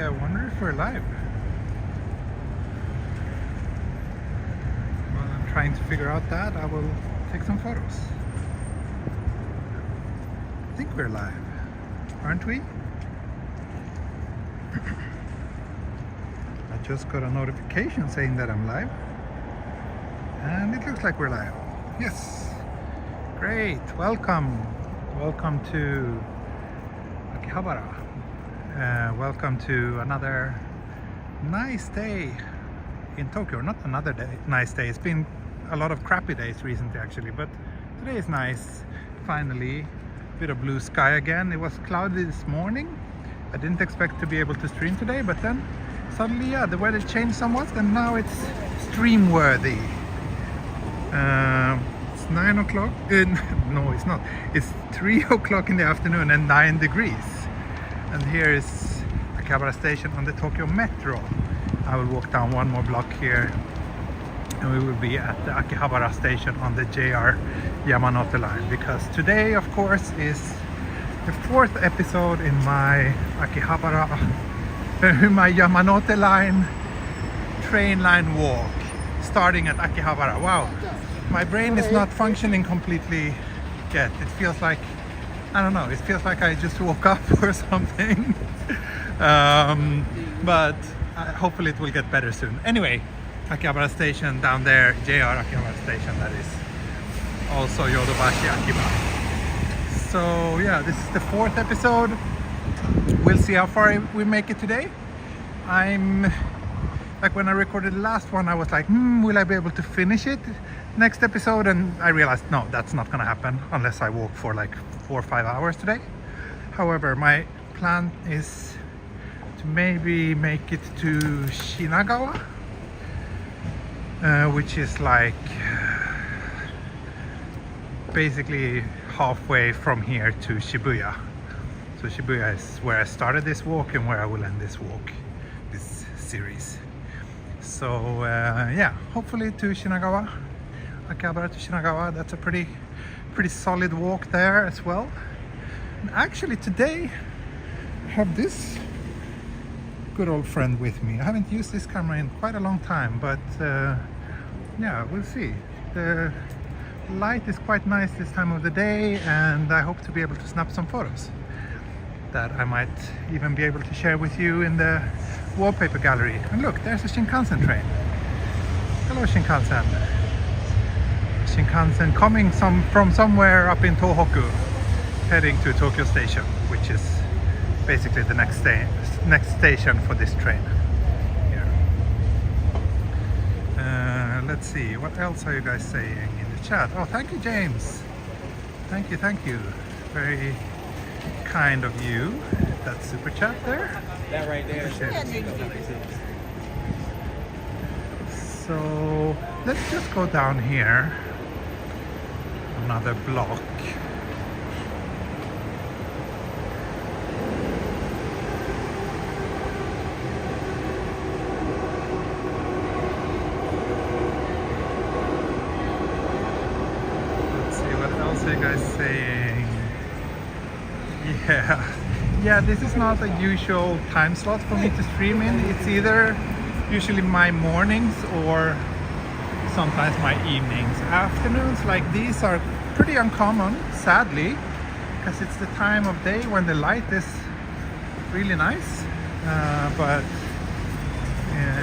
I wonder if we're live. While I'm trying to figure out that, I will take some photos. I think we're live, aren't we? I just got a notification saying that I'm live. And it looks like we're live. Yes. Great. Welcome. Welcome to Akihabara. Welcome to another nice day in Tokyo. Not another nice day. It's been a lot of crappy days recently actually, but today is nice. Finally, a bit of blue sky again. It was cloudy this morning. I didn't expect to be able to stream today, but then suddenly, yeah, the weather changed somewhat and now it's stream worthy. It's 9 o'clock. No, it's not. It's 3 o'clock in the afternoon and 9 degrees. And here is Akihabara station on the Tokyo Metro. I will walk down one more block here and we will be at the Akihabara station on the JR Yamanote line, because today of course is the 4th episode in my Akihabara, my Yamanote line train line walk starting at Akihabara. Wow, my brain is not functioning completely yet. It feels like, I don't know, it feels like I just woke up or something. But hopefully it will get better soon. Anyway, Akihabara station down there, JR Akihabara station, that is. Also Yodobashi Akiba. So yeah, this is the 4th episode. We'll see how far we make it today. I'm like, when I recorded the last one, I was like, will I be able to finish it next episode? And I realized, no, that's not gonna happen unless I walk for like 4 or 5 hours today. However, my plan is to maybe make it to Shinagawa, which is like basically halfway from here to Shibuya. So Shibuya is where I started this walk and where I will end this walk, this series. So yeah, hopefully to Shinagawa, Akihabara to Shinagawa. That's a pretty solid walk there as well. And actually today I have this good old friend with me. I haven't used this camera in quite a long time, but yeah, we'll see. The light is quite nice this time of the day and I hope to be able to snap some photos that I might even be able to share with you in the wallpaper gallery. And look, there's a Shinkansen train. Hello Shinkansen. Shinkansen coming from somewhere up in Tohoku, heading to Tokyo Station, which is basically the next station for this train here. Let's see, what else are you guys saying in the chat? Oh, thank you James. Thank you. Very kind of you. That super chat there. That right there. So let's just go down here another block. Let's see, what else are you guys saying? Yeah, this is not a usual time slot for me to stream in. It's either usually my mornings or sometimes my evenings. Afternoons like these are pretty uncommon, sadly, because it's the time of day when the light is really nice, but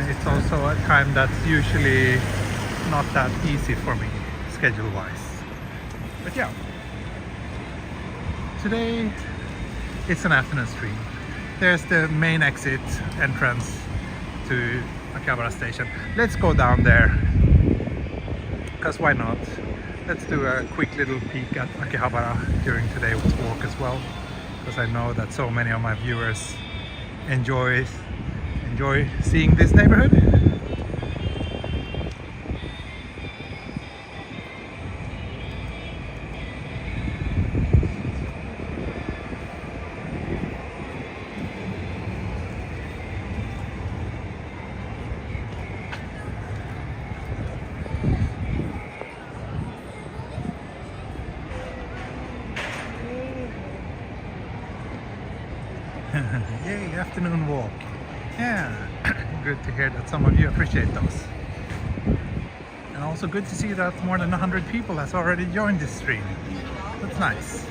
it's also a time that's usually not that easy for me schedule wise. But yeah, today it's an afternoon stream. There's the main exit entrance to Akihabara station. Let's go down there, because why not? Let's do a quick little peek at Akihabara during today's walk as well, because I know that so many of my viewers enjoy seeing this neighborhood. Yay, afternoon walk. Yeah, good to hear that some of you appreciate those. And also good to see that more than 100 people has already joined this stream. That's nice.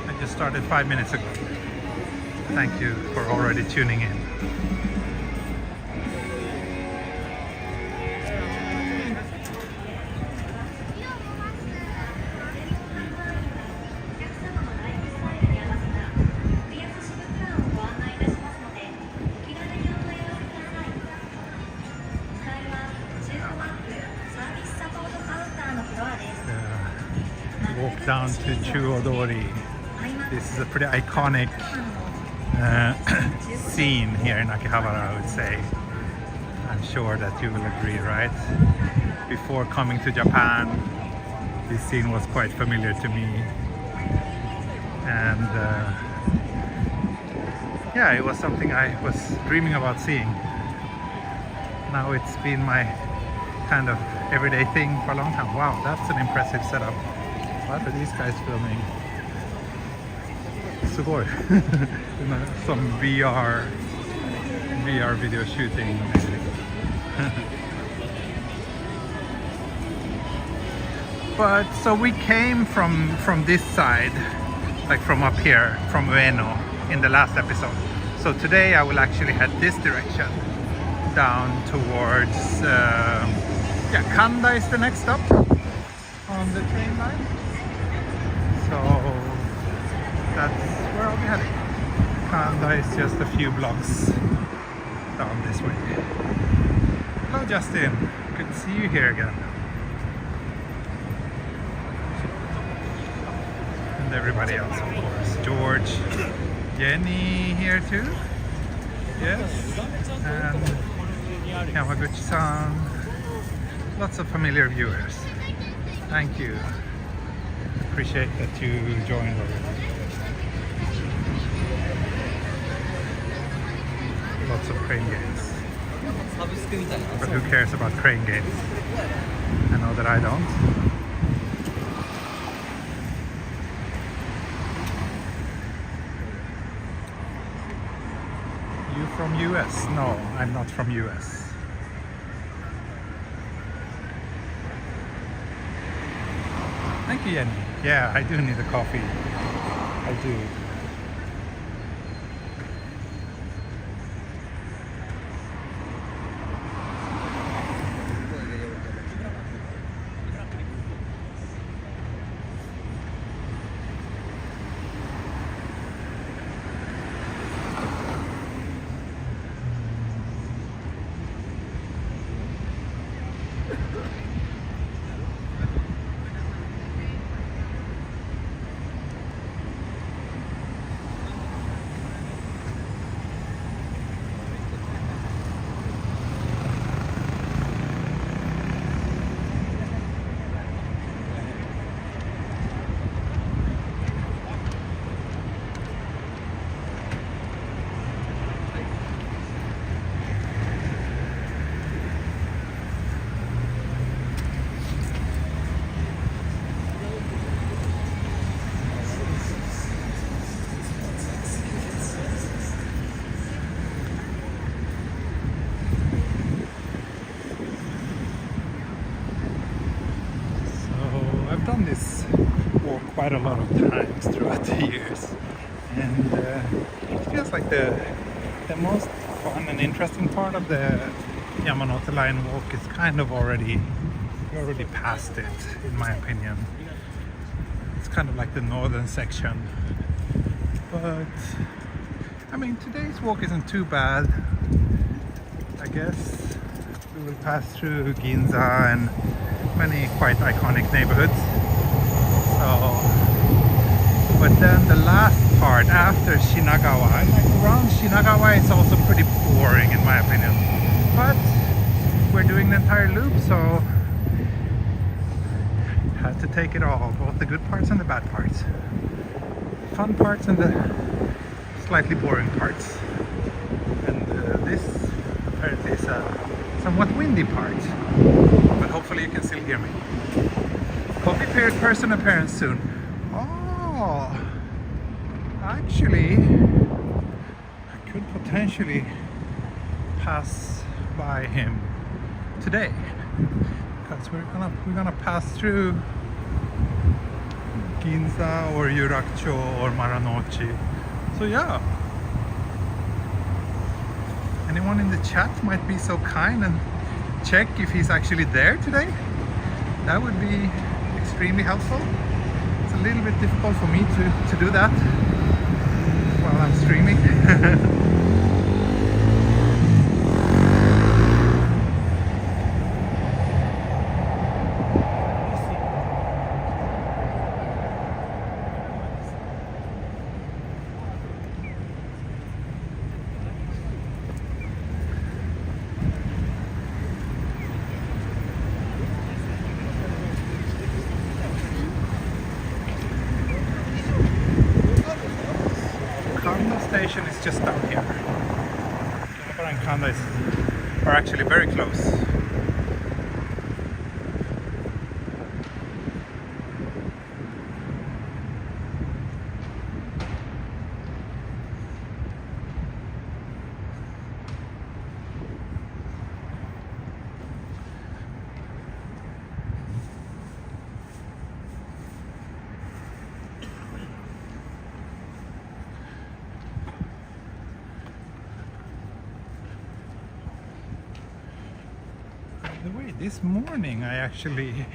I just started 5 minutes ago. Thank you for already tuning in. Walk down to Chuodori. This is a pretty iconic scene here in Akihabara, I would say. I'm sure that you will agree, right? Before coming to Japan, this scene was quite familiar to me. And yeah, it was something I was dreaming about seeing. Now it's been my kind of everyday thing for a long time. Wow, that's an impressive setup. What are these guys filming? Sugoi. Some VR video shooting. But so we came from this side, like from up here, from Ueno in the last episode. So today I will actually head this direction down towards yeah, Kanda is the next stop on the train line. So that's where I'll be heading. Kanda is just a few blocks down this way. Hello Justin, good to see you here again. And everybody else, of course. George, Jenny here too. Yes. And Yamaguchi-san. Lots of familiar viewers. Thank you. Appreciate that you joined already. Lots of crane games. But who cares about crane games? I know that I don't. You from US? No, I'm not from US. Thank you, Jenny. Yeah, I do need a coffee. I do. Done this walk quite a lot of times throughout the years, and it feels like the most fun and interesting part of the Yamanote line walk is kind of already past it, in my opinion. It's kind of like the northern section, but I mean today's walk isn't too bad. I guess we will pass through Ginza and many quite iconic neighborhoods. But then the last part after Shinagawa, like around Shinagawa, it's also pretty boring in my opinion. But we're doing the entire loop, so had to take it all, both the good parts and the bad parts, fun parts and the slightly boring parts. And this apparently is a somewhat windy part, but hopefully you can still hear me. Coffee person appearance soon. Oh, actually, I could potentially pass by him today, because we're gonna pass through Ginza or Yurakucho or Marunouchi. So yeah, anyone in the chat might be so kind and check if he's actually there today. That would be extremely helpful. It's a little bit difficult for me to do that while I'm streaming. Station is just down here. Akihabara and Kanda are actually very close. The way this morning I actually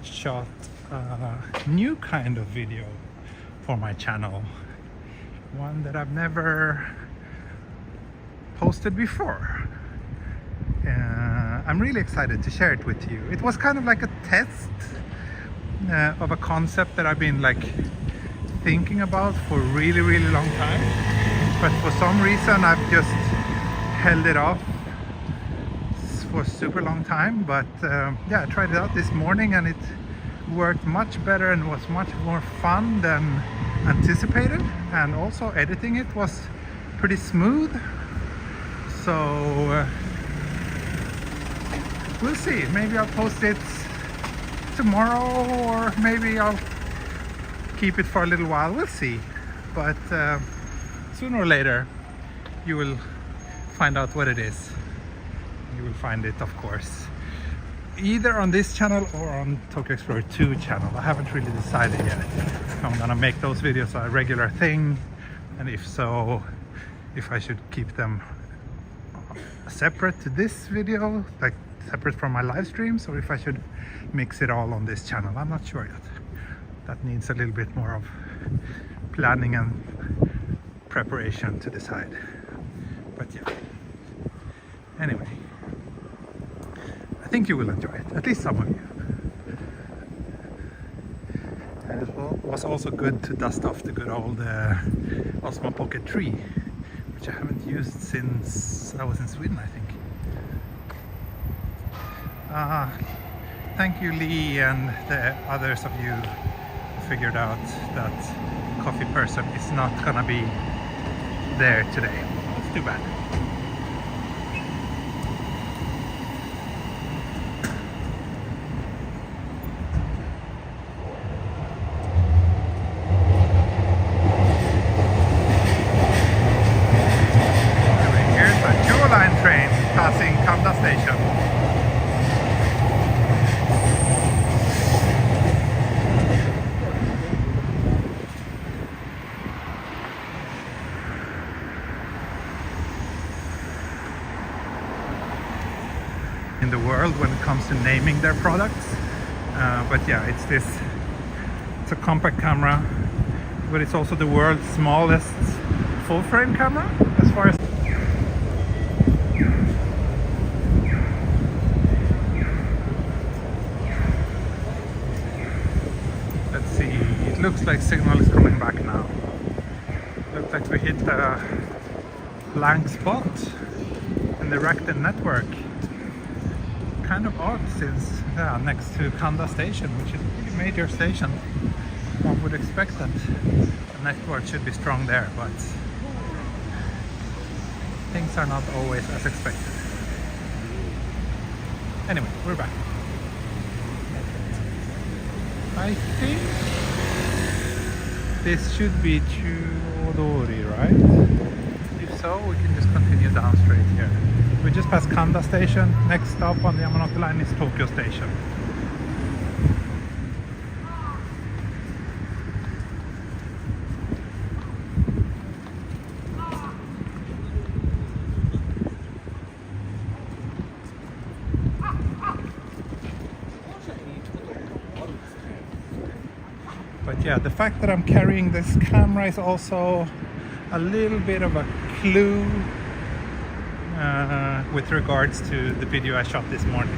shot a new kind of video for my channel, one that I've never posted before. I'm really excited to share it with you. It was kind of like a test of a concept that I've been like thinking about for a really long time, but for some reason I've just held it off for a super long time. But yeah, I tried it out this morning and it worked much better and was much more fun than anticipated, and also editing it was pretty smooth. So we'll see, maybe I'll post it tomorrow or maybe I'll keep it for a little while, we'll see. But sooner or later you will find out what it is. You will find it, of course, either on this channel or on Tokyo Explorer 2 channel. I haven't really decided yet if I'm gonna make those videos a regular thing, and if so, if I should keep them separate to this video, like separate from my live streams, or if I should mix it all on this channel. I'm not sure yet. That needs a little bit more of planning and preparation to decide. But yeah, anyway, I think you will enjoy it, at least some of you. And it was also good to dust off the good old Osmo Pocket 3, which I haven't used since I was in Sweden, I think. Thank you, Lee, and the others of you who figured out that Coffee Person is not gonna be there today. It's too bad. Passing Kanda station. In the world when it comes to naming their products, but yeah, it's a compact camera, but it's also the world's smallest full-frame camera as far as. Looks like signal is coming back now. Looks like we hit a blank spot in the Rakuten network. Kind of odd since next to Kanda station, which is a pretty major station. One would expect that the network should be strong there, but things are not always as expected. Anyway, we're back. I think this should be Chuodori, right? If so, so we can just continue down straight here. We just passed Kanda station. Next stop on the Yamanote line is Tokyo station. But yeah, the fact that I'm carrying this camera is also a little bit of a clue with regards to the video I shot this morning.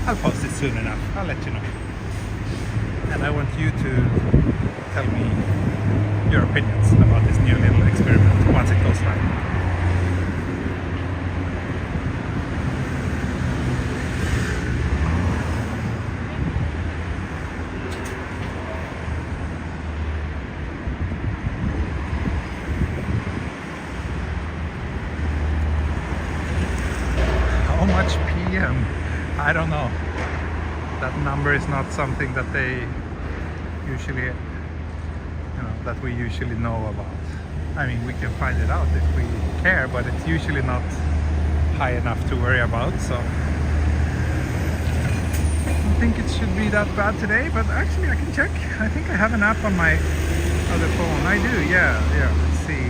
I'll post it soon enough, I'll let you know. And I want you to tell me your opinions about this new little experiment once it goes live. How much PM? I don't know. That number is not something that they usually, that we usually know about. I mean, we can find it out if we care, but it's usually not high enough to worry about, so I don't think it should be that bad today, but actually I can check. I think I have an app on my other phone. I do, yeah, let's see.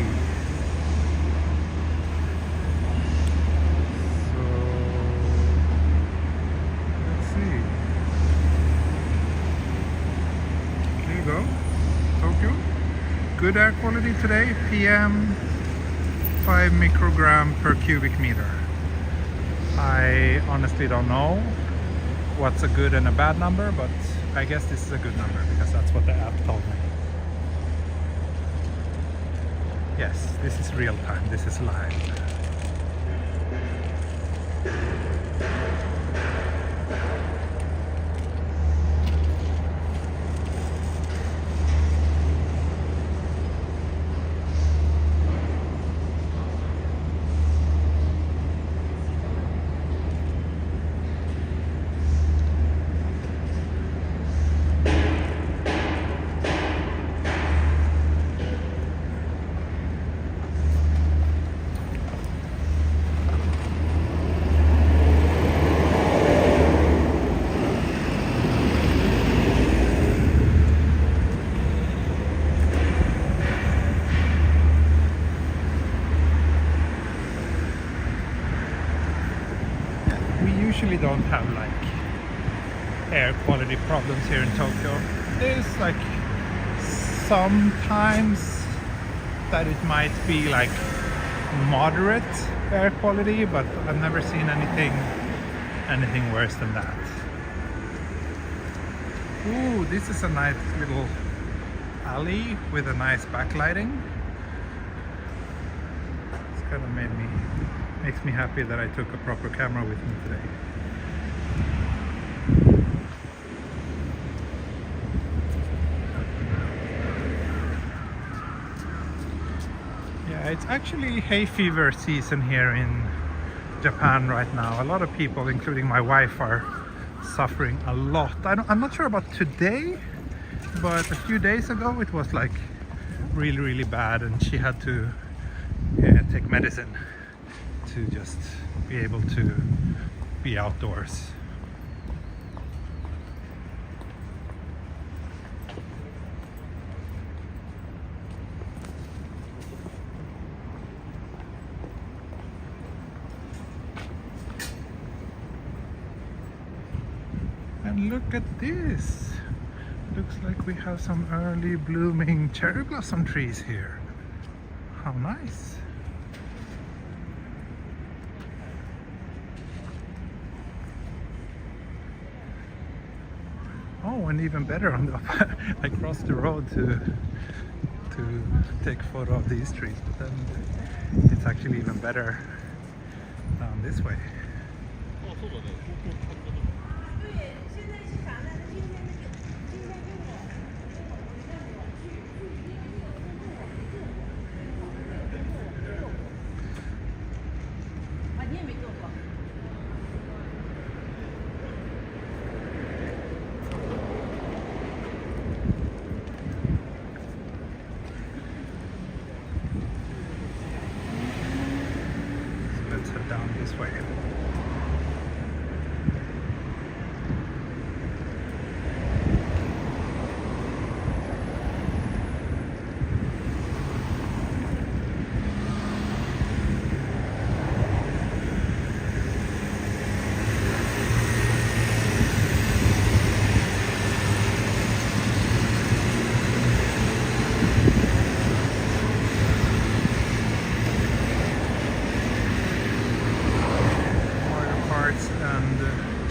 So, let's see. There you go. Tokyo. Good air quality today, PM 5 microgram per cubic meter. I honestly don't know what's a good and a bad number, but I guess this is a good number because that's what the app told me. Yes, this is real time, this is live. Usually don't have like air quality problems here in Tokyo. There's like sometimes that it might be like moderate air quality, but I've never seen anything worse than that. Ooh, this is a nice little alley with a nice backlighting. It's kind of makes me happy that I took a proper camera with me today. Yeah, it's actually hay fever season here in Japan right now. A lot of people, including my wife, are suffering a lot. I'm not sure about today, but a few days ago it was like really bad, and she had to take medicine to just be able to be outdoors. And look at this! Looks like we have some early blooming cherry blossom trees here. How nice! Oh, and even better, on the I crossed the road to take a photo of these trees, but then it's actually even better down this way. this way.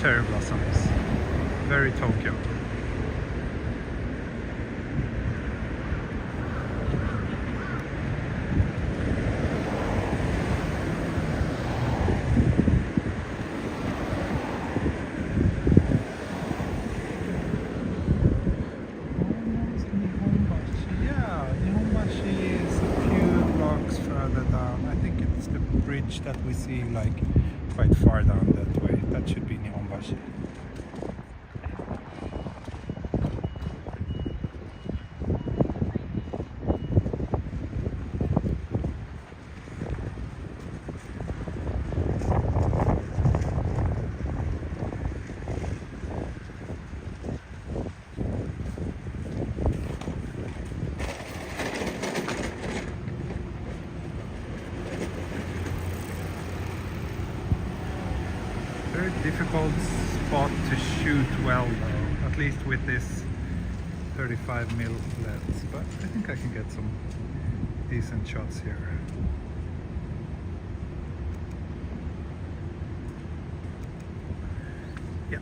Cherry blossoms, very Tokyo. Almost Nihonbashi. Yeah, Nihonbashi is a few blocks further down. I think it's the bridge that we see like quite far down that way. That should be Nihonbashi. Very difficult spot to shoot well though, at least with this 35mm lens, but I think I can get some decent shots here. Yeah.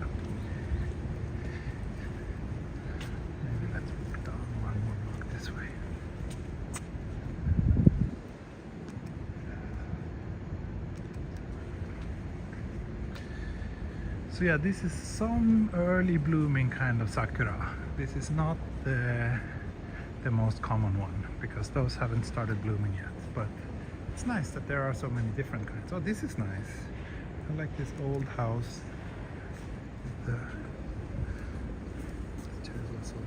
Maybe let's walk down one more block this way. So yeah, this is some early blooming kind of sakura. This is not the most common one, because those haven't started blooming yet. But it's nice that there are so many different kinds. Oh, this is nice. I like this old house with the cherry blossoms.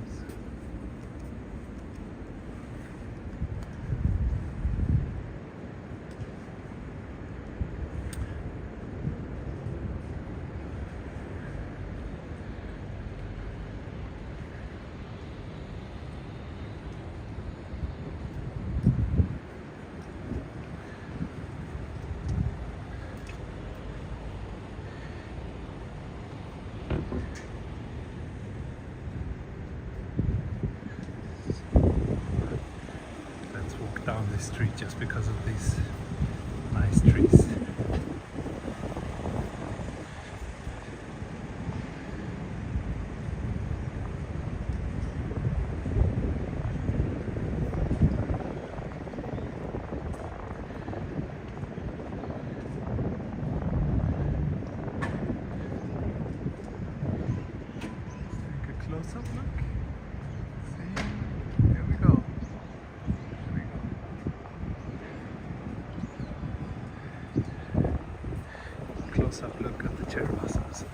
Down this street just because of these nice trees. Let's take a close-up look. See, here we go. Close-up look at the cherry blossoms.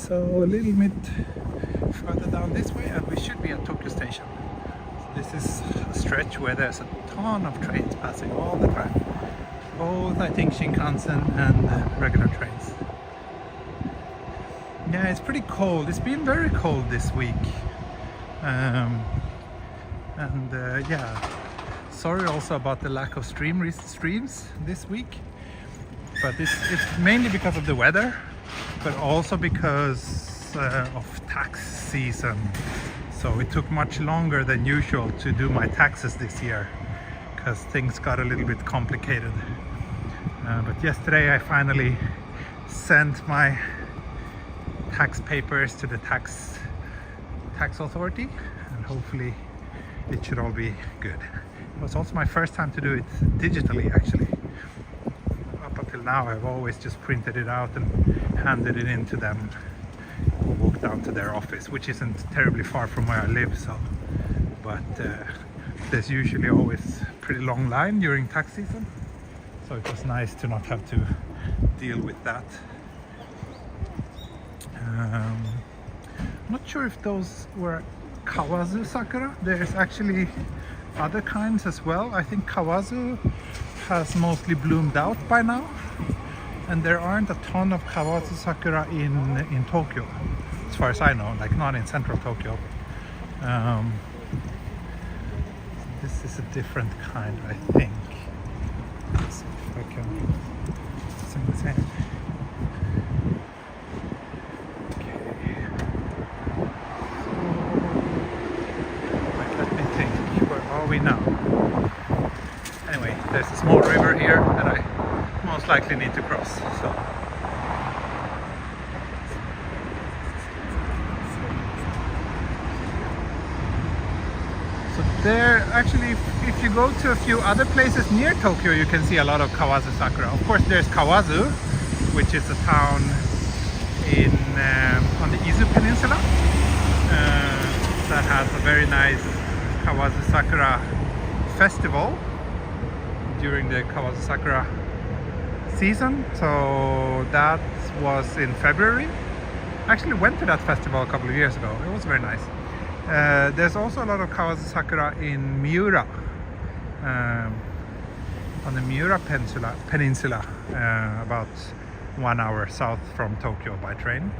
So a little bit further down this way and we should be at Tokyo Station. So this is a stretch where there's a ton of trains passing all the time. Both, I think, Shinkansen and regular trains. Yeah, it's pretty cold. It's been very cold this week. Yeah, sorry also about the lack of streams this week. But it's mainly because of the weather, but also because of tax season. So it took much longer than usual to do my taxes this year because things got a little bit complicated. But yesterday I finally sent my tax papers to the tax authority, and hopefully it should all be good. It was also my first time to do it digitally, actually. Up until now I've always just printed it out and handed it in to them, or walked down to their office, which isn't terribly far from where I live, so but there's usually always a pretty long line during tax season, so it was nice to not have to deal with that. I'm not sure if those were kawazu sakura. There's actually other kinds as well. I think kawazu has mostly bloomed out by now, and there aren't a ton of kawazu sakura in Tokyo, as far as I know, like not in central Tokyo. This is a different kind, I think. Let's see if I can sing this in. Now. Anyway, there's a small river here that I most likely need to cross. So there, actually, if you go to a few other places near Tokyo, you can see a lot of kawazu sakura. Of course, there's Kawazu, which is a town in on the Izu Peninsula that has a very nice Kawazu Sakura festival during the Kawazu Sakura season. So that was in February. I actually went to that festival a couple of years ago. It was very nice. There's also a lot of Kawazu Sakura in Miura, on the Miura Peninsula, about 1 hour south from Tokyo by train.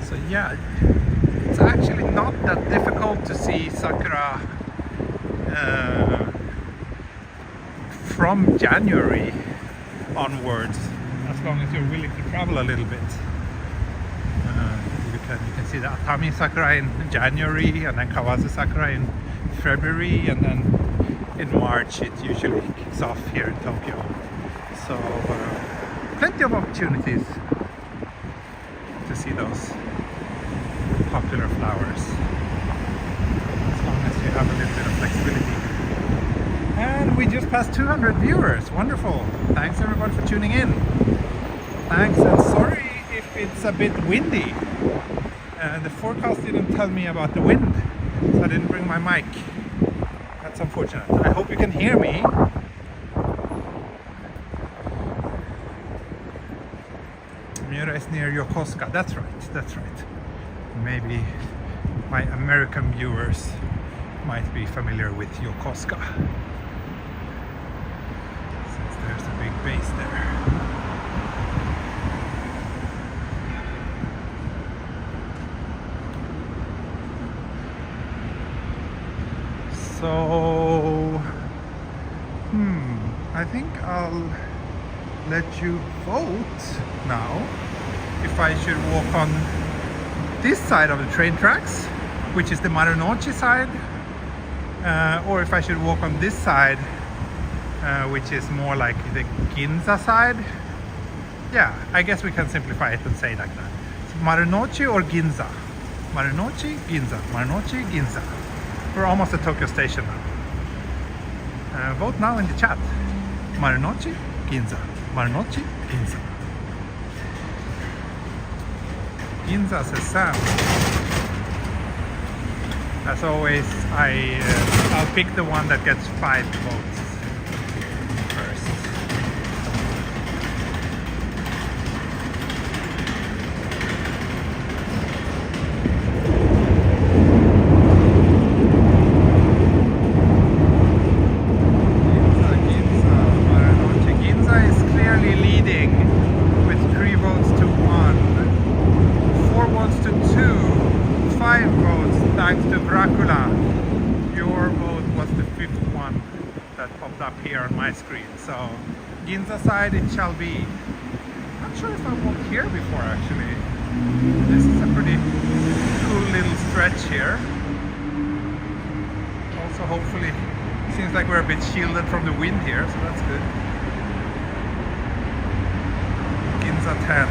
So yeah, it's actually not that difficult to see sakura from January onwards, as long as you're willing to travel a little bit. You can see the Atami sakura in January, and then Kawazu sakura in February, and then in March it usually kicks off here in Tokyo. So plenty of opportunities to see those popular flowers, as long as you have a little bit of flexibility. And we just passed 200 viewers. Wonderful. Thanks everyone for tuning in. Thanks, and sorry if it's a bit windy. The forecast didn't tell me about the wind, so I didn't bring my mic. That's unfortunate. I hope you can hear me. Miura is near Yokosuka. That's right. Maybe my American viewers might be familiar with Yokosuka, since there's a big base there. So, I think I'll let you vote now if I should walk on this side of the train tracks, which is the Marunouchi side, or if I should walk on this side, which is more like the Ginza side. Yeah, I guess we can simplify it and say it like that. So Marunouchi or Ginza? Marunouchi, Ginza. Marunouchi, Ginza. We're almost at Tokyo Station now. Vote now in the chat. Marunouchi, Ginza. Marunouchi, Ginza. Ginza says Sam. As always, I'll pick the one that gets 5 votes first. Ginza is clearly leading with 3 votes to 1. 4 votes to 2, 5 votes thanks to Dracula. Your vote was the 5th one that popped up here on my screen. So Ginza side it shall be. Not sure if I've walked here before actually. This is a pretty cool little stretch here. Also hopefully Seems like we're a bit shielded from the wind here, so that's good. Ginza 10,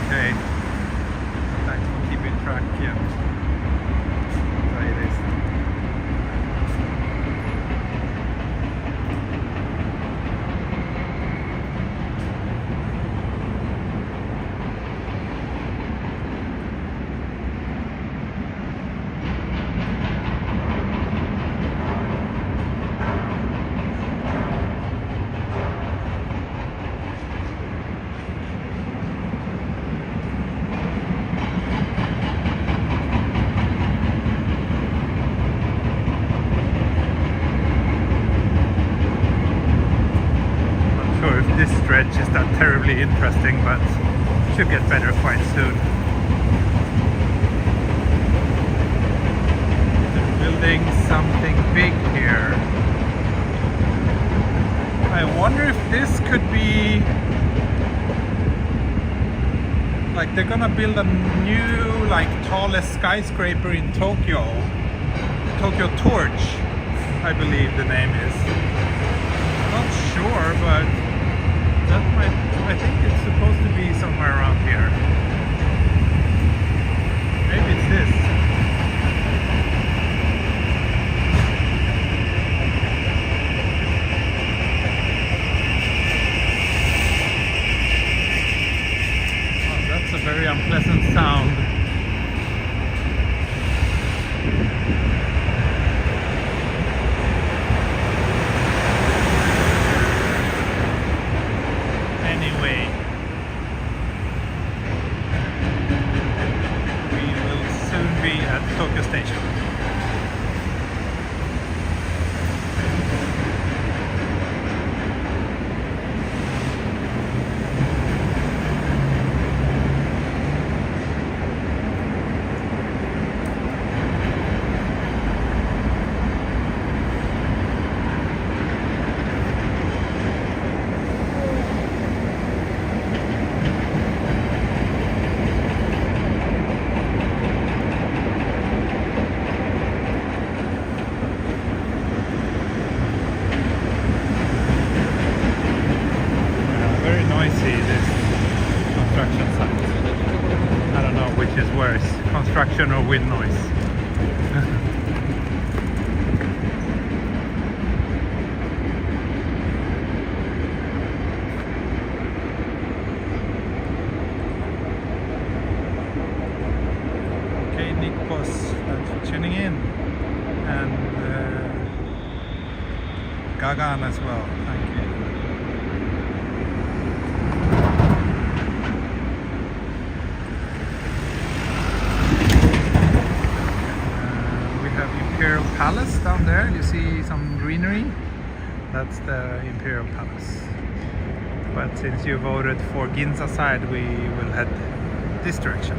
okay. Thanks for keeping track, yeah. So it is. This stretch is not terribly interesting, but should get better quite soon. They're building something big here. I wonder if this could be like they're gonna build a new, like, tallest skyscraper in Tokyo. Tokyo Torch, I believe the name is. Not sure, but that might, I think it's supposed to be somewhere around here. Maybe it's this. Oh, that's a very unpleasant sound. Tokyo Station. Construction or wind noise. Okay, Nick Boss, thanks for tuning in, and Gagan as well. Thank you. Imperial Palace down there, you see some greenery, that's the Imperial Palace. But since you voted for Ginza side, we will head this direction.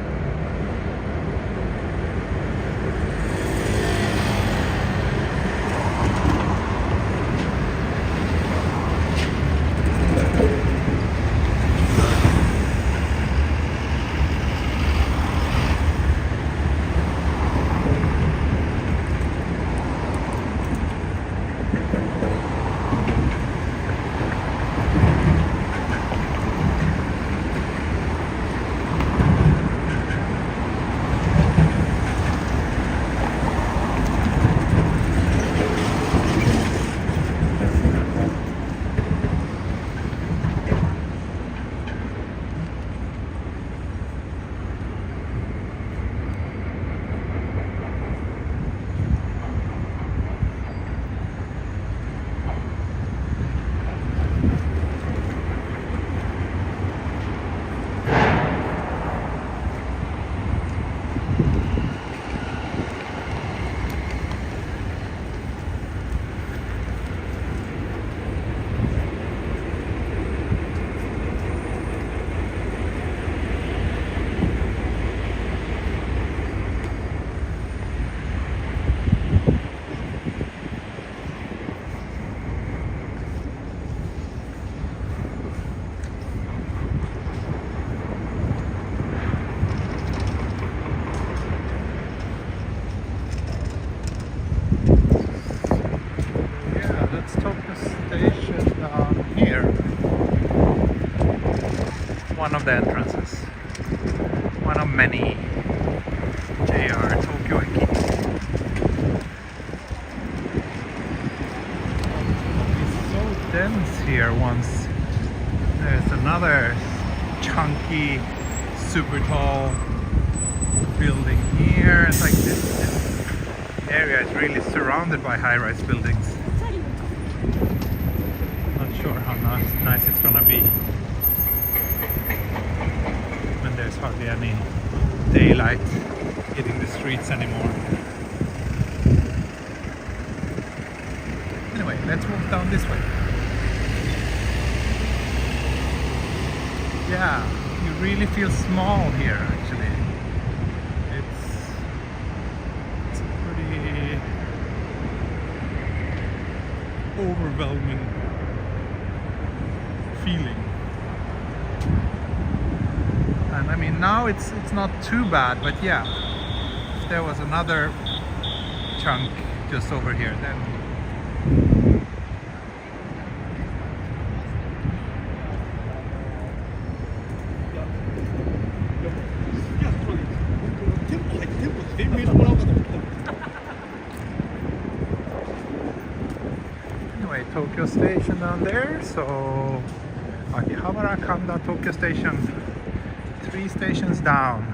one of the entrances. One of many JR Tokyo Eki. It's so dense here once. There's another chunky, super tall building here. It's like this area is really surrounded by high-rise buildings. Not sure how nice it's gonna be when there's hardly any daylight hitting the streets anymore. Anyway, let's walk down this way. Yeah, you really feel small here actually. It's a pretty overwhelming feeling. And I mean now it's not too bad, but yeah, if there was another chunk just over here then anyway, Tokyo Station down there, so Akihabara, Kanda, Tokyo Station, 3 stations down,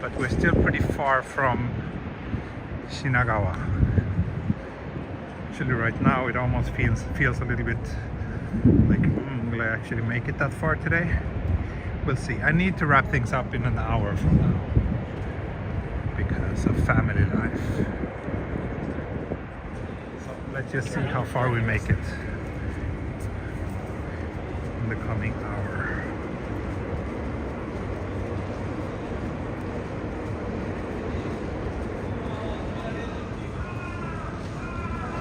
but we're still pretty far from Shinagawa. Actually right now it almost feels a little bit like will I actually make it that far today? We'll see. I need to wrap things up in an hour from now because of family life. So let's just see how far we make it in the coming hour.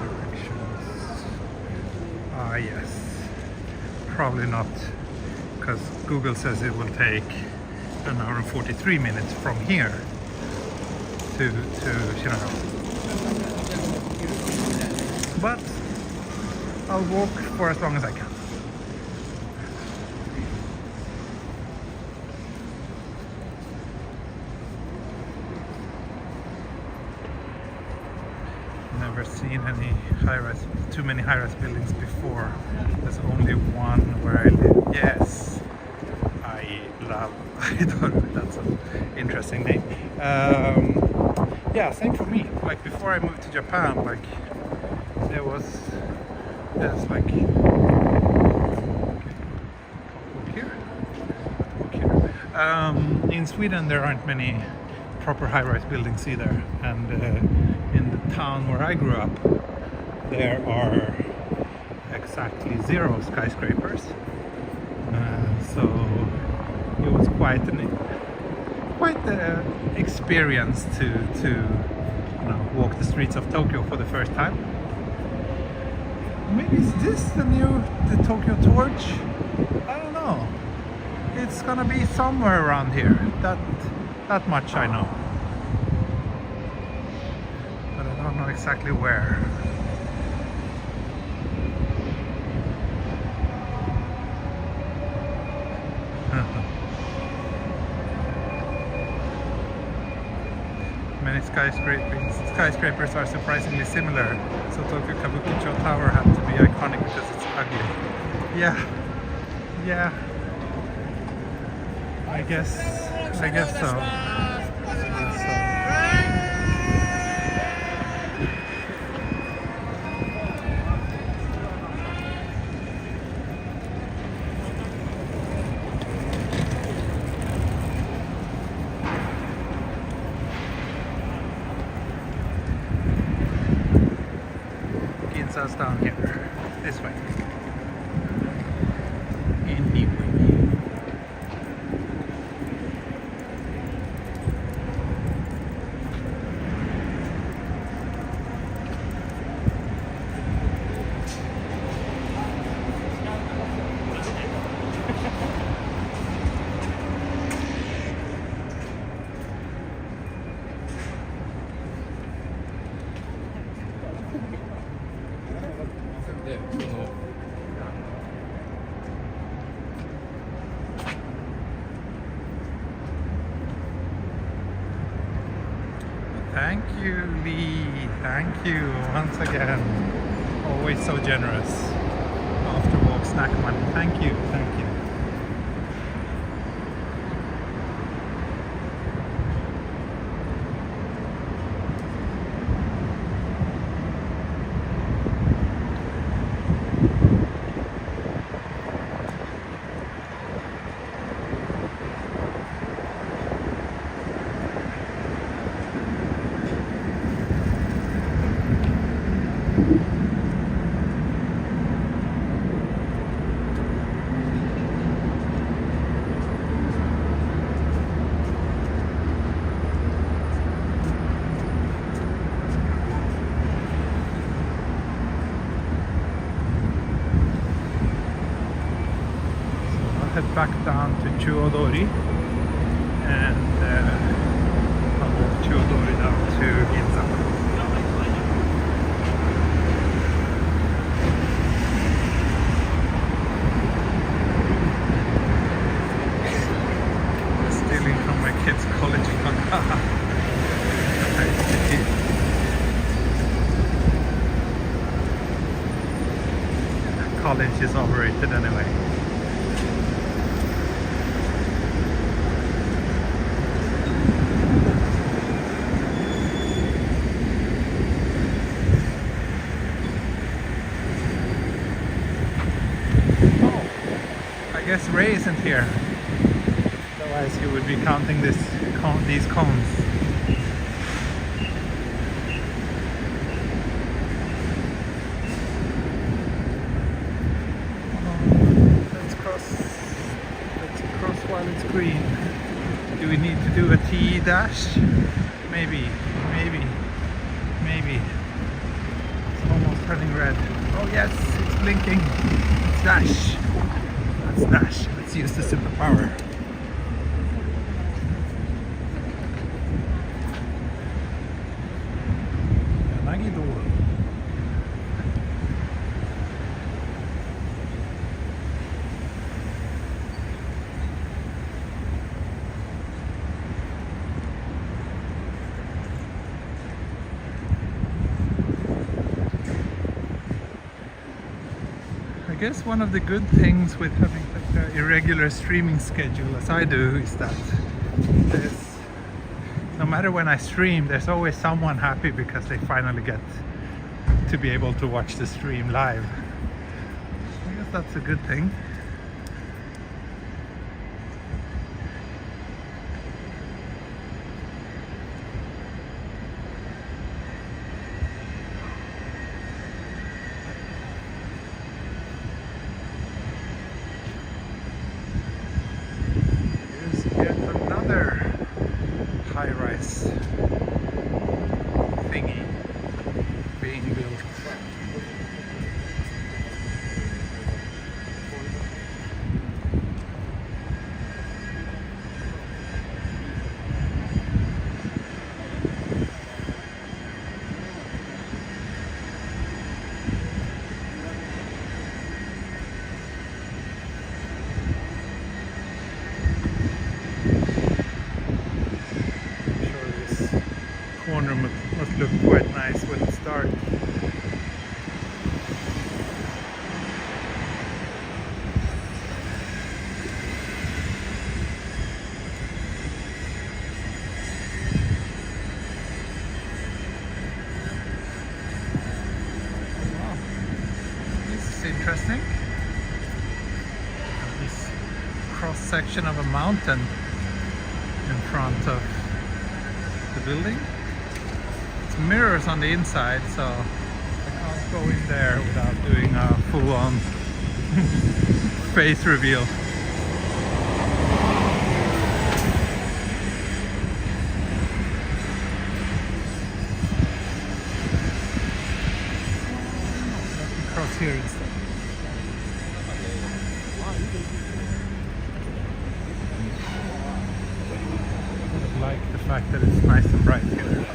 Directions. Ah yes, probably not, because Google says it will take 1 hour and 43 minutes from here to Shinagawa. But I'll walk for as long as I can. Never seen any too many high-rise buildings before. There's only one where I live. Yes, I thought that's an interesting name. Yeah, same for me. Like before I moved to Japan, like there's like walk here. In Sweden there aren't many proper high-rise buildings either, and in the town where I grew up there are exactly 0 skyscrapers, so it was quite the experience to walk the streets of Tokyo for the first time. Maybe is this the Tokyo Torch? I don't know. It's gonna be somewhere around here. That much I know, but I don't know exactly where. Many skyscrapers are surprisingly similar, so Tokyo Kabukicho Tower had to be iconic because it's ugly. Yeah, I guess so. Ginza's down here, this way. Anyway. Thank you, Lee. Thank you once again. Always so generous. After walk snack money. Thank you. Thank you. Head back down to Chuodori and I'll walk Chuodori down to Ginza. Stealing from my kids' college fund. College is overrated anyway. I guess Ray isn't here. Otherwise he would be counting these cones. Let's cross while it's green. Do we need to do a T dash? Maybe. It's almost turning red. Oh yes, it's blinking. It's dash. Dash. Let's use the superpower. I guess one of the good things with having such an irregular streaming schedule as I do is that no matter when I stream, there's always someone happy because they finally get to be able to watch the stream live. I guess that's a good thing. High-rise thingy being built. Corner must look quite nice when it's dark. Wow, this is interesting. This cross section of a mountain in front of the building. Mirrors on the inside, so I can't go in there without doing a full-on face reveal. Let me cross here instead. I like the fact that it's nice and bright here.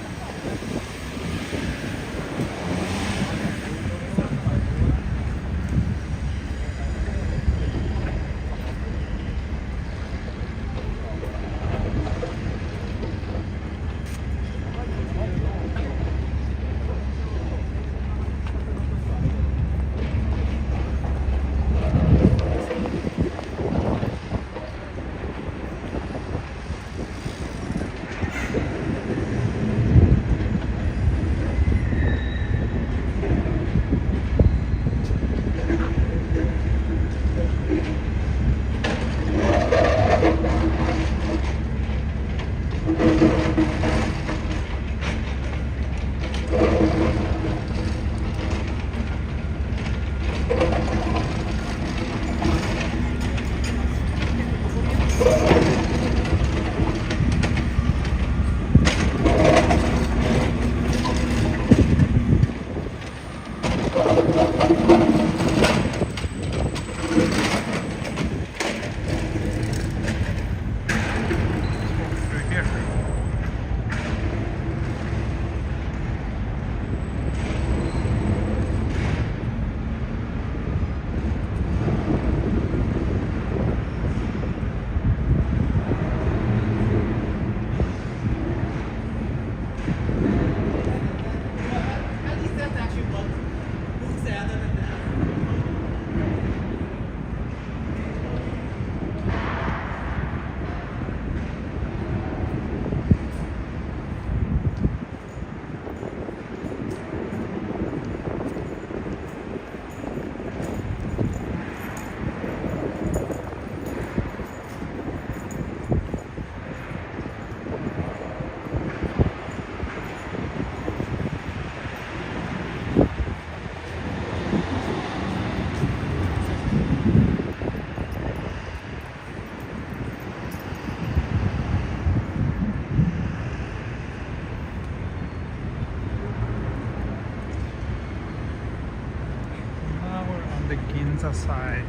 Ginza side,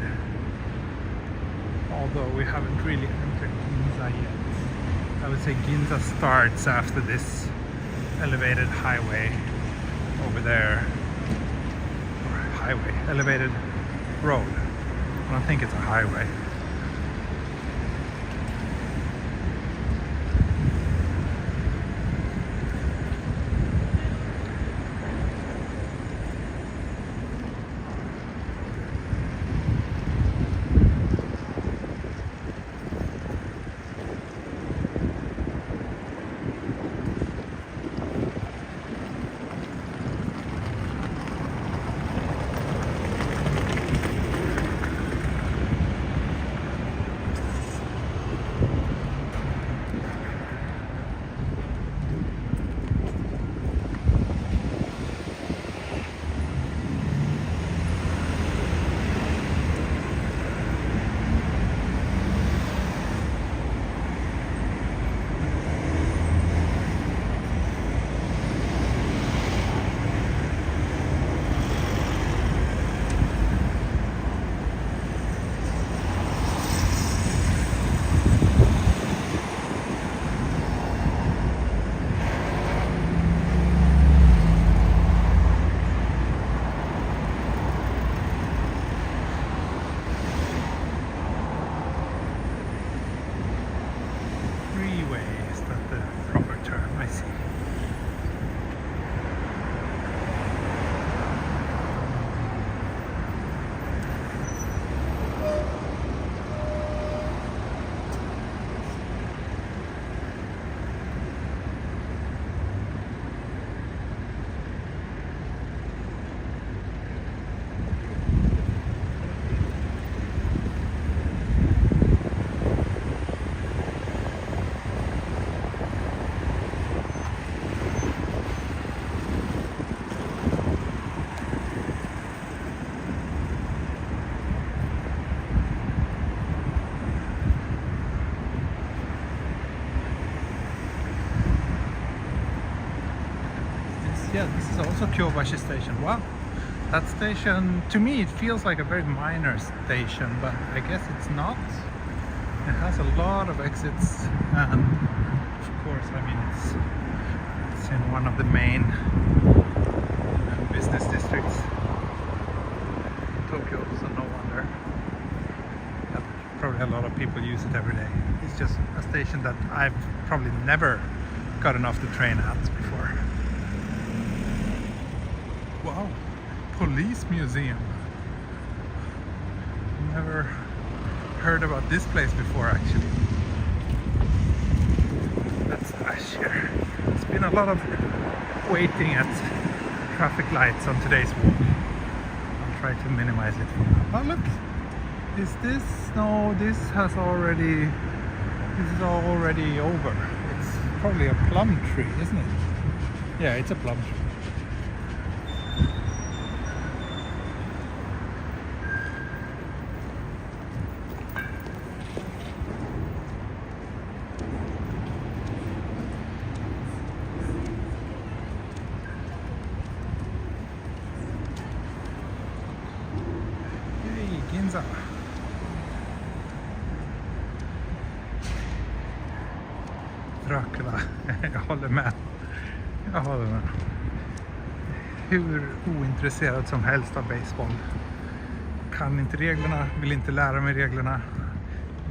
although we haven't really entered Ginza yet. I would say Ginza starts after this elevated highway over there, or highway, elevated road. I don't think it's a highway. Yeah, this is also Shimbashi station. Wow, that station, to me it feels like a very minor station, but I guess it's not. It has a lot of exits, and of course, I mean, it's in one of the main business districts in Tokyo, so no wonder that probably a lot of people use it every day. It's just a station that I've probably never gotten off the train at before. Wow, police museum. Never heard about this place before, actually. That's nice here. It's been a lot of waiting at traffic lights on today's walk. I'll try to minimize it for now. Oh look, is this? No, this is already over. It's probably a plum tree, isn't it? Yeah, it's a plum tree. Ginza. Dracula. Jag håller med. Hur ointresserad som helst av baseball. Kan inte reglerna, vill inte lära mig reglerna.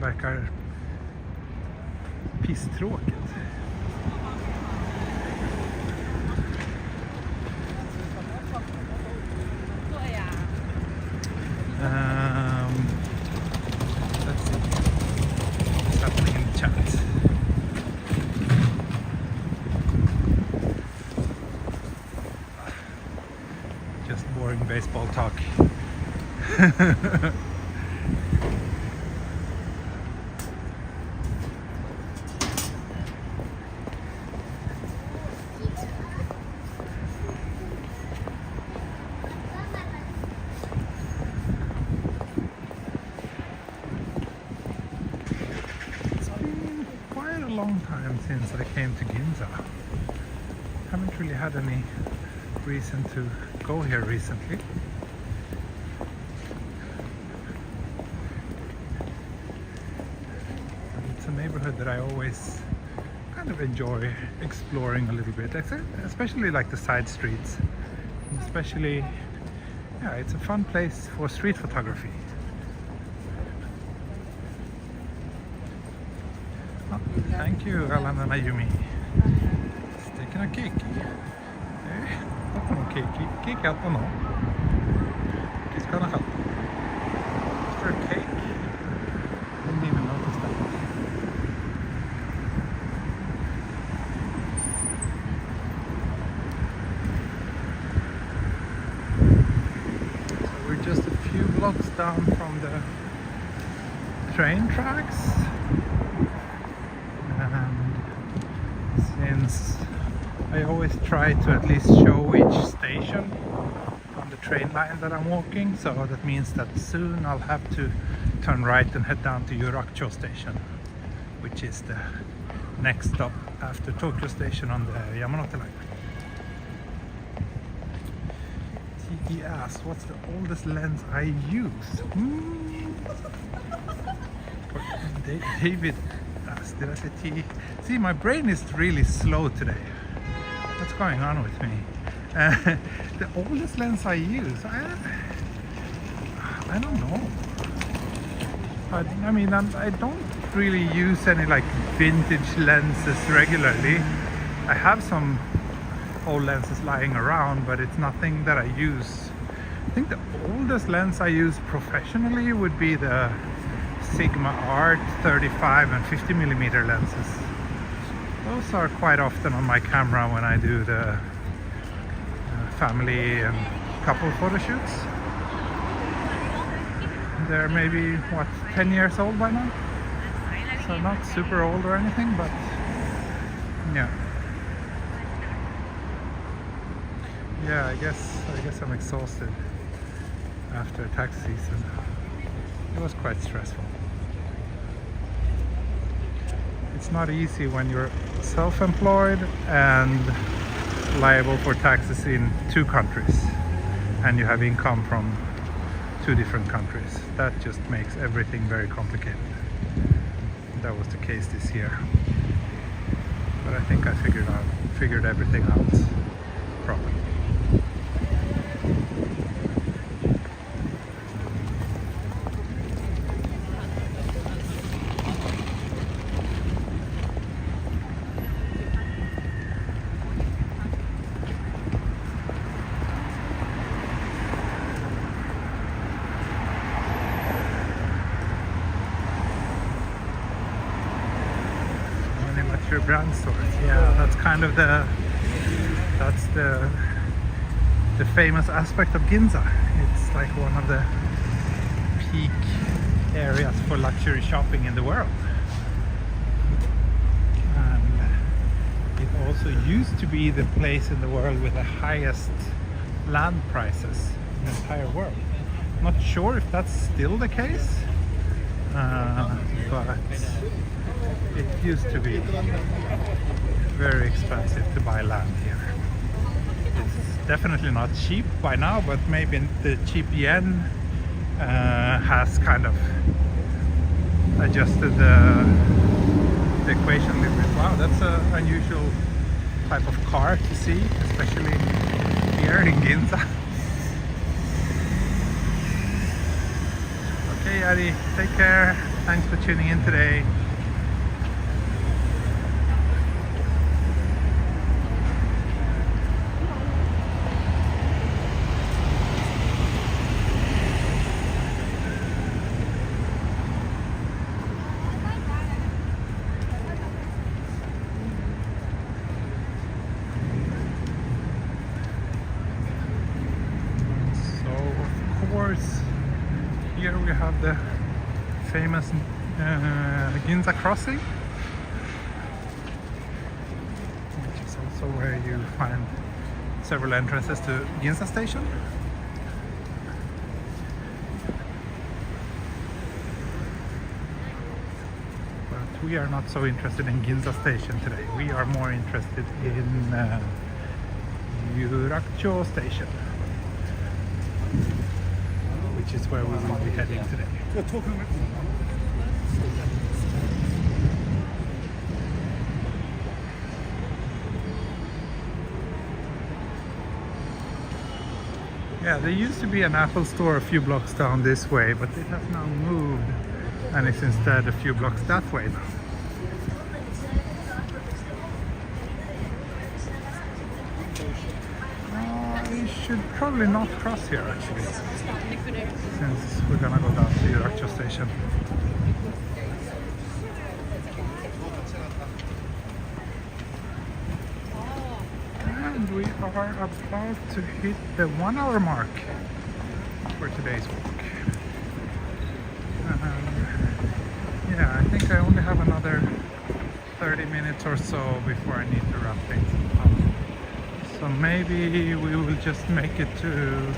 Verkar pisstråkigt. Let's see what's happening in the chat. Just boring baseball talk. Long time since I came to Ginza. Haven't really had any reason to go here recently. neighborhood that I always kind of enjoy exploring a little bit, especially like the side streets. Especially, yeah, it's a fun place for street photography. Oh, thank you, Alan and Ayumi. It's taking a cake. Cake out no. It's kind of hot. Is there a cake? Didn't even notice that. So we're just a few blocks down from the train tracks, and since I always try to at least show each station on the train line that I'm walking, so that means that soon I'll have to turn right and head down to Yurakucho station, which is the next stop after Tokyo station on the Yamanote line. He asked, what's the oldest lens I use? David asked, did I say T? See, my brain is really slow today. What's going on with me? The oldest lens I use, I don't know. I mean, I don't really use any like vintage lenses regularly. I have some old lenses lying around, but it's nothing that I use. I think the oldest lens I use professionally would be the Sigma Art 35 and 50mm lenses. Those are quite often on my camera when I do the family and couple photo shoots. They're maybe, what, 10 years old by now? So not super old or anything, but yeah. Yeah, I guess I'm exhausted after tax season. It was quite stressful. It's not easy when you're self-employed and liable for taxes in 2 countries and you have income from 2 different countries. That just makes everything very complicated. That was the case this year, but I think I figured everything out properly. Brand stores, yeah, that's kind of the famous aspect of Ginza. It's like one of the peak areas for luxury shopping in the world, and it also used to be the place in the world with the highest land prices in the entire world. Not sure if that's still the case, but it used to be very expensive to buy land here. It's definitely not cheap by now, but maybe the cheap yen has kind of adjusted the equation a little bit. Wow, that's an unusual type of car to see, especially here in Ginza. Okay, Ari, take care. Thanks for tuning in today. Here we have the famous Ginza crossing, which is also where you find several entrances to Ginza station. But we are not so interested in Ginza station today. We are more interested in Yurakucho station, which is where we will be heading today. Yeah, there used to be an Apple store a few blocks down this way, but it has now moved and it's instead a few blocks that way now. We should probably not cross here actually, since we're gonna go down to the Yuracho station. And we are about to hit the 1 hour mark for today's walk. Yeah, I think I only have another 30 minutes or so before I need to wrap things up. So maybe we will just make it to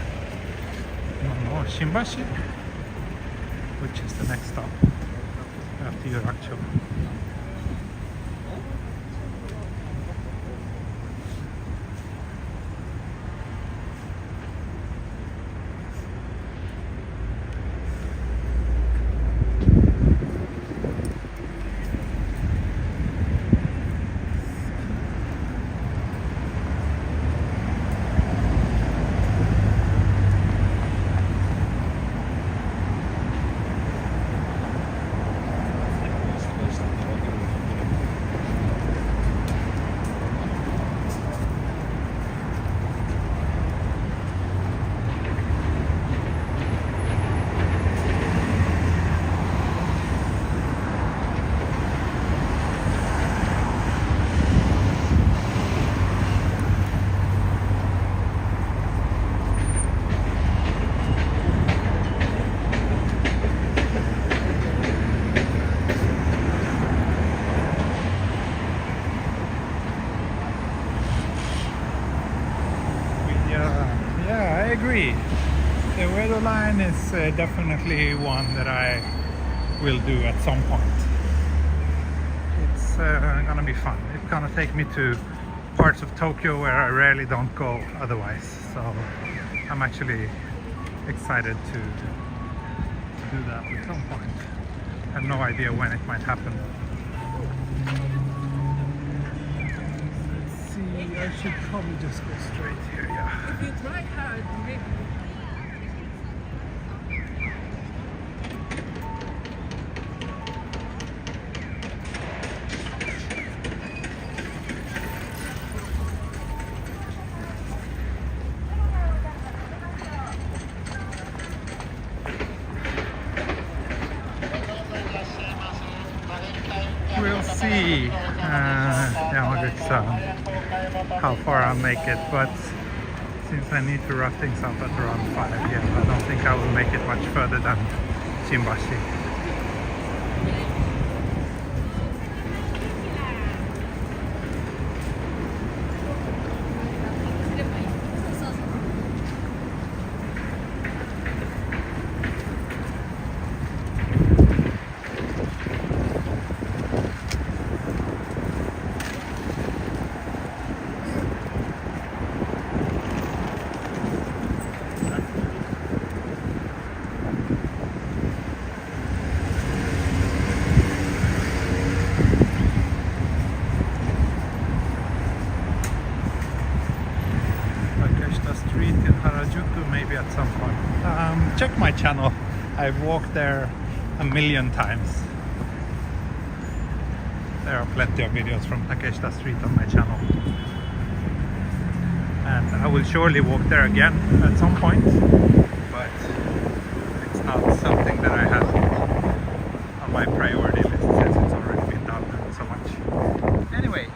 Shimbashi, which is the next stop after Yuracho. The weather line is definitely one that I will do at some point. It's gonna be fun. It's gonna take me to parts of Tokyo where I rarely don't go otherwise. So I'm actually excited to do that at some point. I have no idea when it might happen. Let's see, I should probably just go straight here, yeah. If you try hard, maybe. We'll see how far I'll make it, but since I need to wrap things up at around 5, yeah, I don't think I will make it much further than Shimbashi. Maybe at some point. Check my channel. I've walked there a million times. There are plenty of videos from Takeshita Street on my channel. And I will surely walk there again at some point, but it's not something that I have on my priority list since it's already been done so much. Anyway,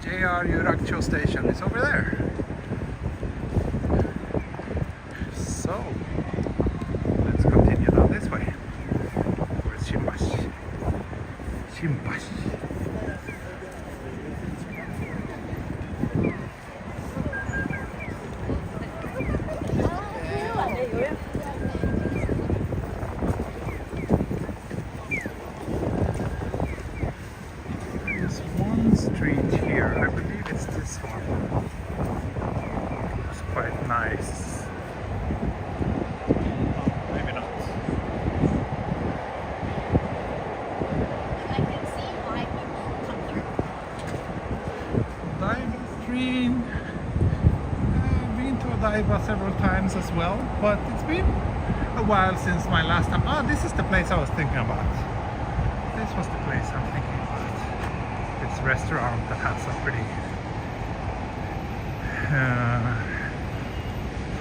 JR Yuracho station is over there. So, let's continue down this way towards Shimbashi. Shimbashi. There's one street here, I believe it's this one. It's quite nice. I've been to a Odaiba several times as well, but it's been a while since my last time. Ah, this is the place I was thinking about. This was the place I'm thinking about. It's a restaurant that has a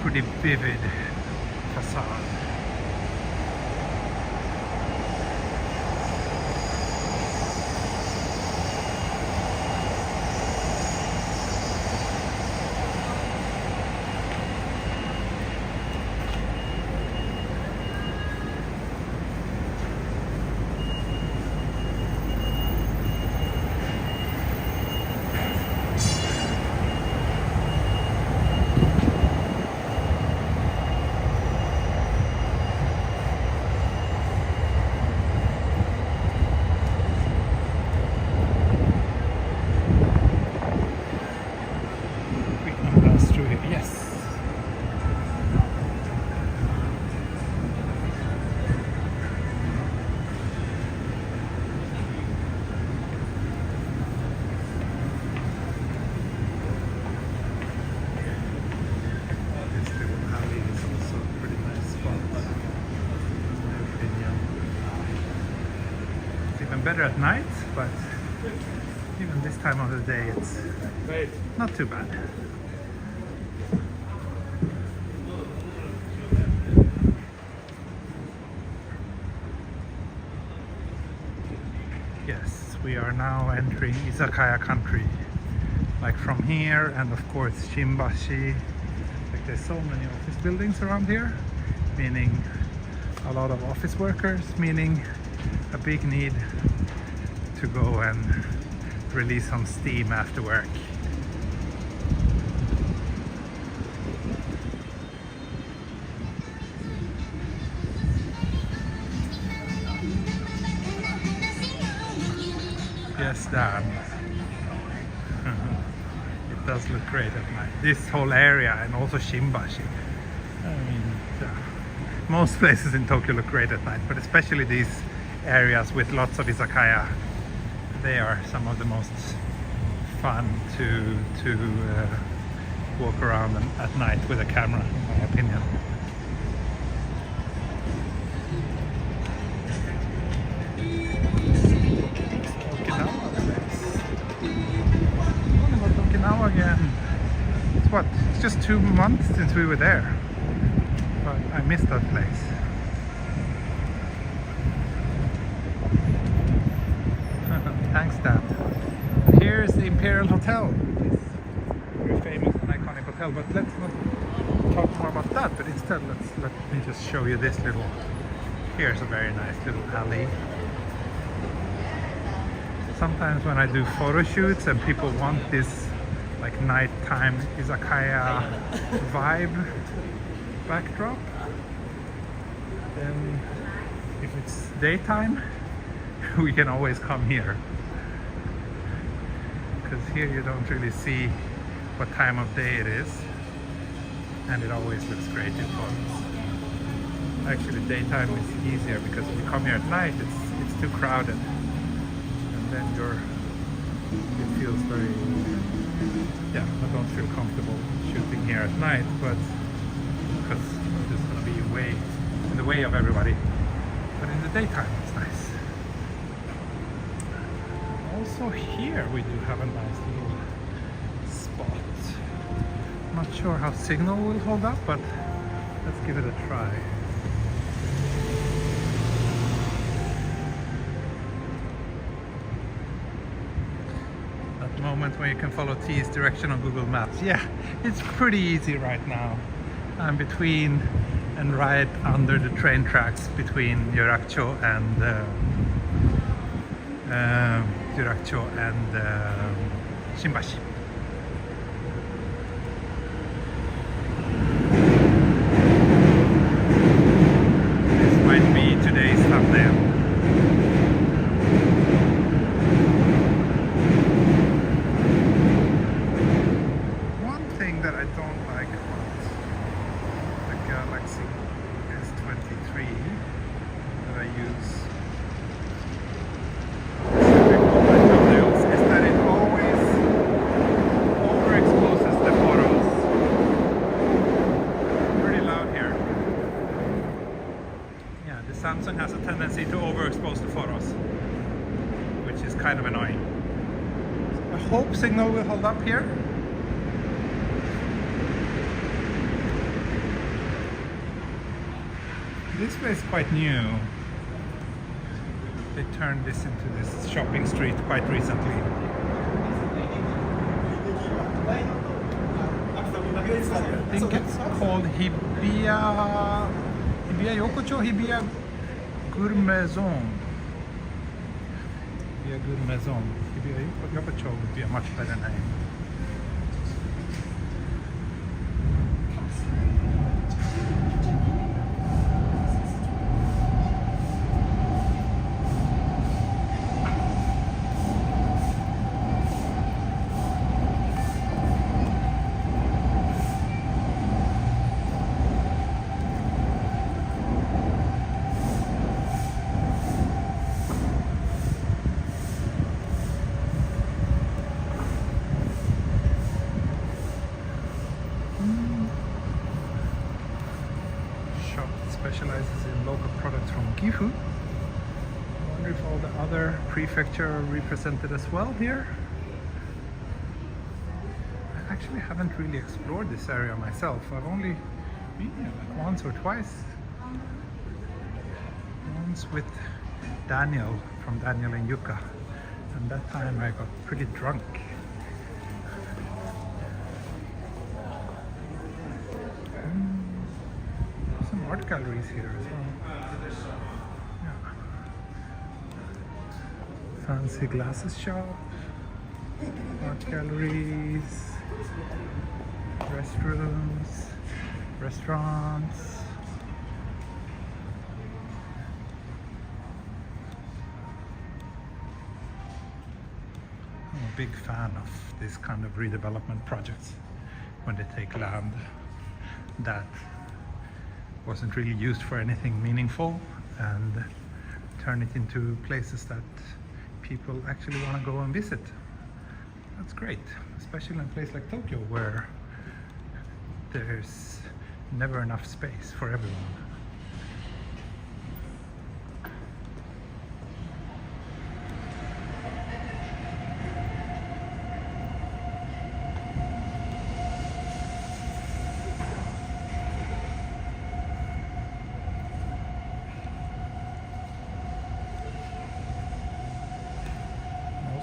pretty vivid facade. Better at night, but even this time of the day it's not too bad. Yes, we are now entering izakaya country, like from here, and of course Shimbashi. Like there's so many office buildings around here, meaning a lot of office workers, meaning a big need to go and release some steam after work. Yes, Dan. It does look great at night. This whole area, and also Shimbashi. I mean, most places in Tokyo look great at night, but especially these areas with lots of izakaya, they are some of the most fun to walk around at night with a camera, in my opinion. Okinawa place. What about Okinawa again? It's what? It's just 2 months since we were there, but I missed that place. Thanks, Dan. And here's the Imperial Hotel, this very famous and iconic hotel. But let's not talk more about that. But instead, let me just show you this little. Here's a very nice little alley. Sometimes when I do photo shoots and people want this like nighttime izakaya vibe backdrop, then if it's daytime, we can always come here. Because here you don't really see what time of day it is, and it always looks great in photos. Actually, daytime is easier because if you come here at night, it's too crowded, and then it feels very, I don't feel comfortable shooting here at night, but because I'm just gonna be in the way of everybody. But in the daytime, it's nice. Also here we do have a nice little spot. I'm not sure how signal will hold up, but let's give it a try. That moment when you can follow T's direction on Google Maps. Yeah, it's pretty easy right now. I'm between and right under the train tracks between Yorakucho and Shimbashi. This might be today's thumbnail. One thing that I don't like about the Galaxy S23 that I use is that it always overexposes the photos. kind of annoying. I hope signal will hold up here. This place is quite new. They turned this into this shopping street quite recently. I think it's called Hibiya Yokocho, Hibiya Gourmet Zone. Hibiya Gourmet Zone. Hibiya Yokocho would be a much better name. Specializes in local products from Gifu. I wonder if all the other prefectures are represented as well here. I actually haven't really explored this area myself. I've only been here like once or twice. Once with Daniel from Daniel and Yuka, and that time I got pretty drunk. Art galleries here as well. Yeah. Fancy glasses shop, art galleries, restrooms, restaurants. I'm a big fan of this kind of redevelopment projects when they take land that wasn't really used for anything meaningful and turn it into places that people actually want to go and visit. That's great, especially in a place like Tokyo where there's never enough space for everyone.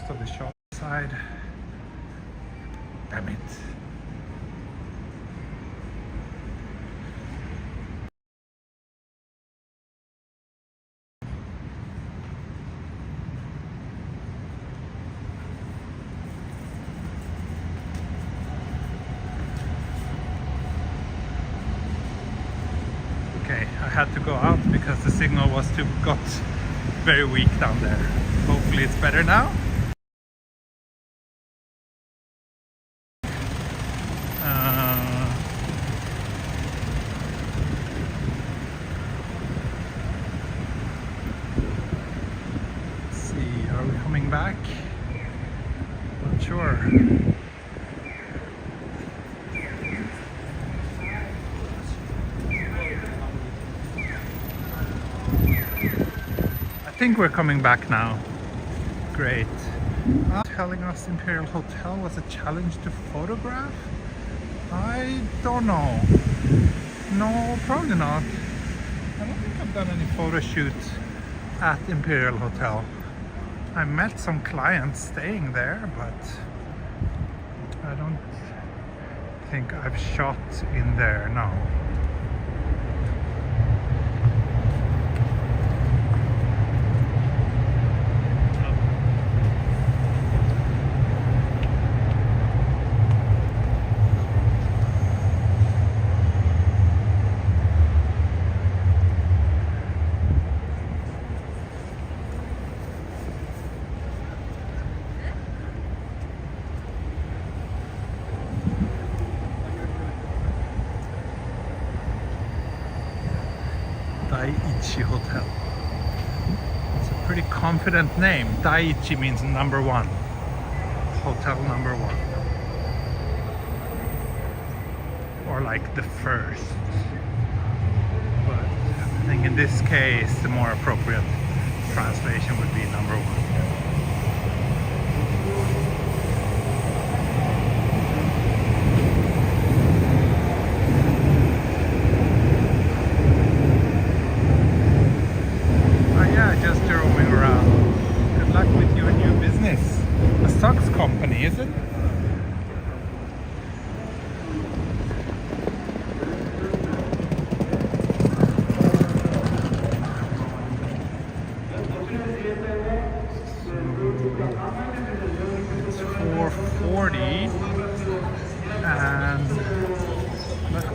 Of the shop side. Damn it. Okay, I had to go out because the signal got very weak down there. Hopefully it's better now. Back? Not sure. I think we're coming back now. Great. Telling us Imperial Hotel was a challenge to photograph? I don't know. No, probably not. I don't think I've done any photo shoots at Imperial Hotel. I met some clients staying there, but I don't think I've shot in there, no. Daiichi Hotel. It's a pretty confident name. Daiichi means number one. Hotel number one. Or like the first. But I think in this case the more appropriate translation would be number one.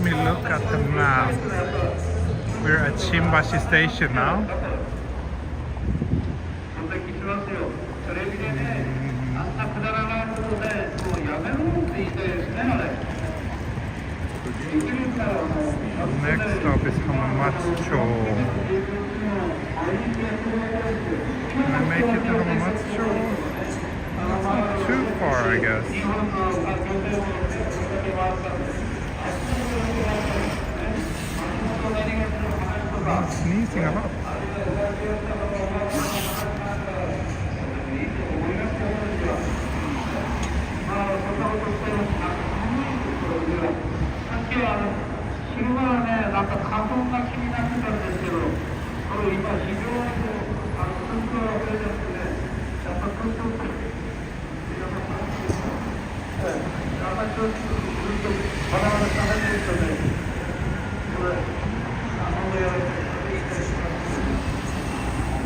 Let me look at the map. We're at Shimbashi station now. Next stop is Hamamatsucho. Can I make it to Hamamatsucho? It's not too far, I guess. I'm sneezing a lot.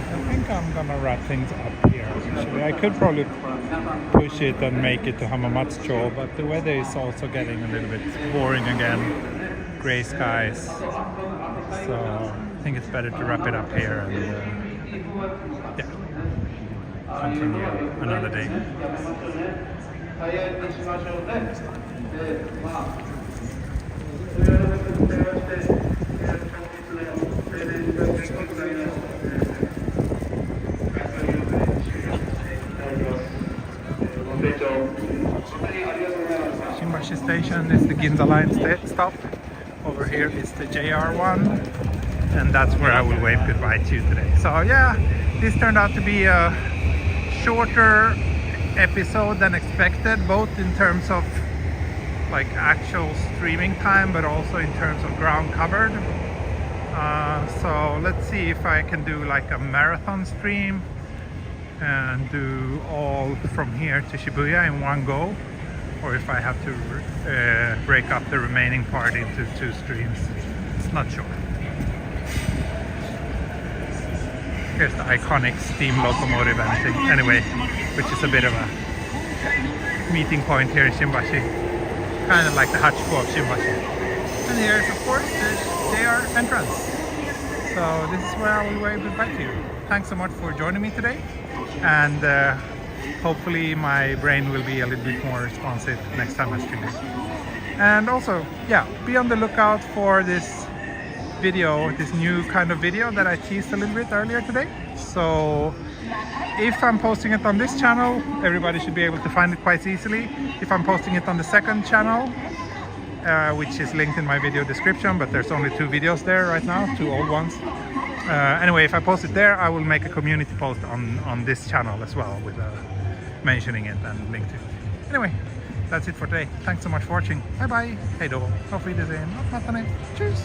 I think I'm gonna wrap things up here. Actually, I could probably push it and make it to Hamamatsucho, but the weather is also getting a little bit boring again. Gray skies. So I think it's better to wrap it up here and yeah, continue another day. Shimbashi station is the Ginza line stop. Over here is the JR one, and that's where I will wave goodbye to you today. So yeah, this turned out to be a shorter episode than expected, both in terms of like actual streaming time, but also in terms of ground covered. So let's see if I can do like a marathon stream and do all from here to Shibuya in one go, or if I have to break up the remaining part into 2 streams. It's not sure. Here's the iconic steam locomotive anyway, which is a bit of a meeting point here in Shimbashi. Kind of like the Hachiko of Shimbashi. And here's of course the JR entrance. So this is where I will wave goodbye to you. Thanks so much for joining me today, and hopefully my brain will be a little bit more responsive next time I stream. And also, yeah, be on the lookout for this video, this new kind of video that I teased a little bit earlier today. So if I'm posting it on this channel, everybody should be able to find it quite easily. If I'm posting it on the second channel, which is linked in my video description, but there's only 2 videos there right now, 2 old ones. Anyway, if I post it there, I will make a community post on this channel as well, with mentioning it and link to it. Anyway, that's it for today. Thanks so much for watching. Bye bye. Hej då. Auf Wiedersehen. Auf Matane. Tschüss.